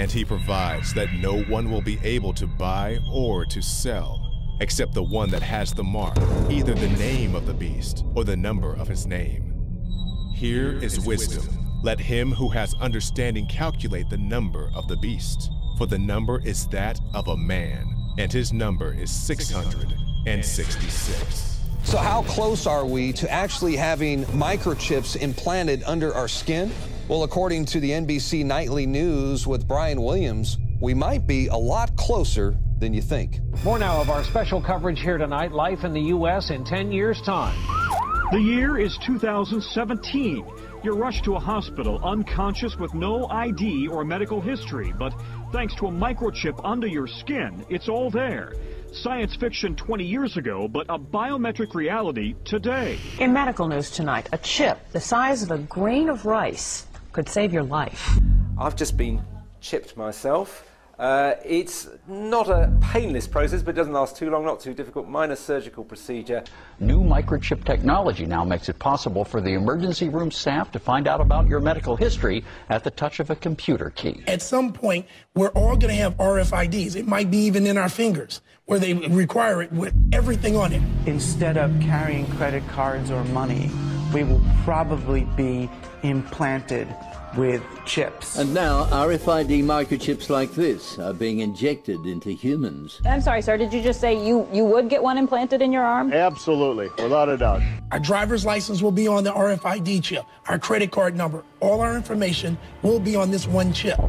and he provides that no one will be able to buy or to sell except the one that has the mark, either the name of the beast or the number of his name. Here is wisdom. Let him who has understanding calculate the number of the beast, for the number is that of a man, and his number is 666. So how close are we to actually having microchips implanted under our skin? Well, according to the NBC Nightly News with Brian Williams, we might be a lot closer than you think. More now of our special coverage here tonight, life in the U.S. in 10 years' time. The year is 2017. You're rushed to a hospital unconscious with no ID or medical history, but thanks to a microchip under your skin, it's all there. Science fiction 20 years ago, but a biometric reality today. In medical news tonight, a chip the size of a grain of rice could save your life. I've just been chipped myself. It's not a painless process, but it doesn't last too long, not too difficult, minor surgical procedure. New microchip technology now makes it possible for the emergency room staff to find out about your medical history at the touch of a computer key. At some point, we're all going to have RFIDs. It might be even in our fingers, where they require it with everything on it. Instead of carrying credit cards or money, we will probably be implanted with chips. And now RFID microchips like this are being injected into humans. I'm sorry, sir, did you just say you would get one implanted in your arm? Absolutely, without a doubt. Our driver's license will be on the RFID chip. Our credit card number, all our information will be on this one chip.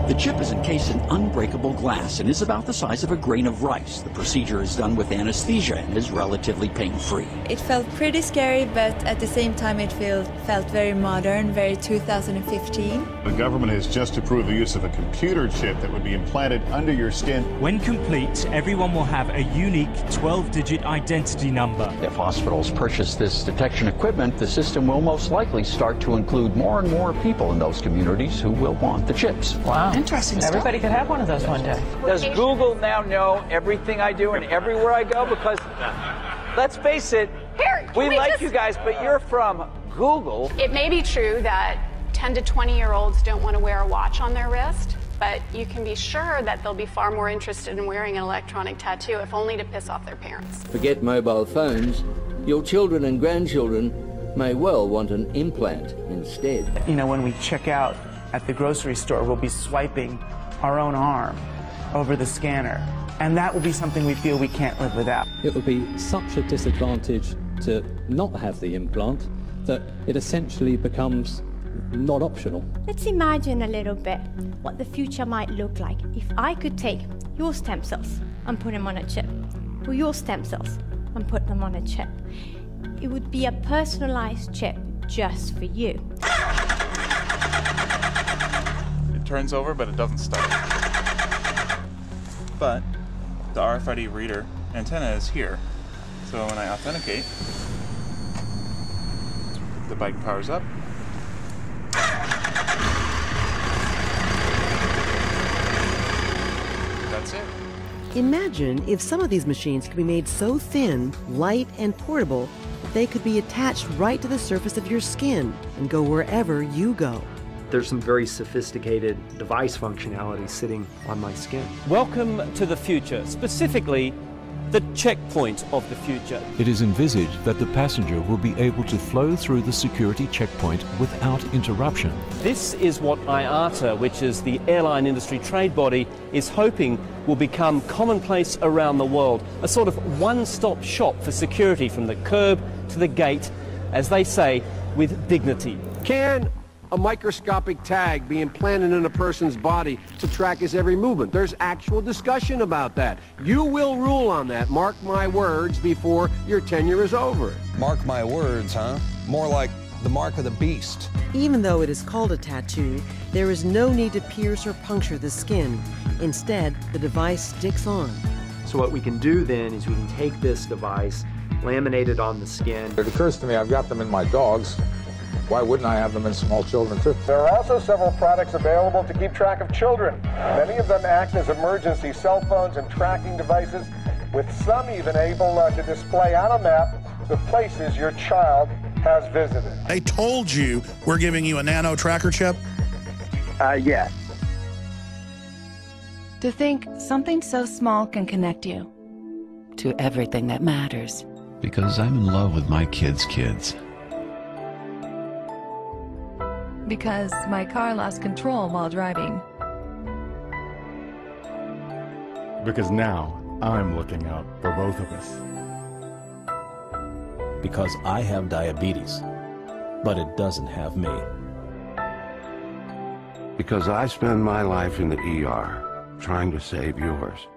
The chip is encased in unbreakable glass and is about the size of a grain of rice. The procedure is done with anesthesia and is relatively pain-free. It felt pretty scary, but at the same time it felt very modern, very 2015. The government has just approved the use of a computer chip that would be implanted under your skin. When complete, everyone will have a unique 12-digit identity number. If hospitals purchase this detection equipment, the system will most likely start to include more and more people in those communities who will want the chips. Wow. Interesting stuff. Everybody could have one of those one day. Does Google now know everything I do and everywhere I go? Because, let's face it, we like you guys, but you're from Google. It may be true that 10 to 20-year-olds don't want to wear a watch on their wrist, but you can be sure that they'll be far more interested in wearing an electronic tattoo, if only to piss off their parents. Forget mobile phones. Your children and grandchildren may well want an implant instead. You know, when we check out at the grocery store, we'll be swiping our own arm over the scanner. And that will be something we feel we can't live without. It would be such a disadvantage to not have the implant that it essentially becomes not optional. Let's imagine a little bit what the future might look like if I could take your stem cells and put them on a chip, or your stem cells and put them on a chip. It would be a personalized chip just for you. Turns over, but it doesn't start. But the RFID reader antenna is here. So when I authenticate, the bike powers up. That's it. Imagine if some of these machines could be made so thin, light, and portable that they could be attached right to the surface of your skin and go wherever you go. There's some very sophisticated device functionality sitting on my skin. Welcome to the future, specifically the checkpoint of the future. It is envisaged that the passenger will be able to flow through the security checkpoint without interruption. This is what IATA, which is the airline industry trade body, is hoping will become commonplace around the world. A sort of one-stop shop for security from the curb to the gate, as they say, with dignity. Can a microscopic tag be implanted in a person's body to track his every movement? There's actual discussion about that. You will rule on that, mark my words, before your tenure is over. Mark my words, huh? More like the mark of the beast. Even though it is called a tattoo, there is no need to pierce or puncture the skin. Instead, the device sticks on. So what we can do then is we can take this device, laminate it on the skin. It occurs to me I've got them in my dogs. Why wouldn't I have them in small children, too? There are also several products available to keep track of children. Many of them act as emergency cell phones and tracking devices, with some even able to display on a map the places your child has visited. They told you we're giving you a nano tracker chip? Yes. To think something so small can connect you to everything that matters. Because I'm in love with my kids' kids. Because my car lost control while driving. Because now I'm looking out for both of us. Because I have diabetes, but it doesn't have me. Because I spend my life in the ER trying to save yours.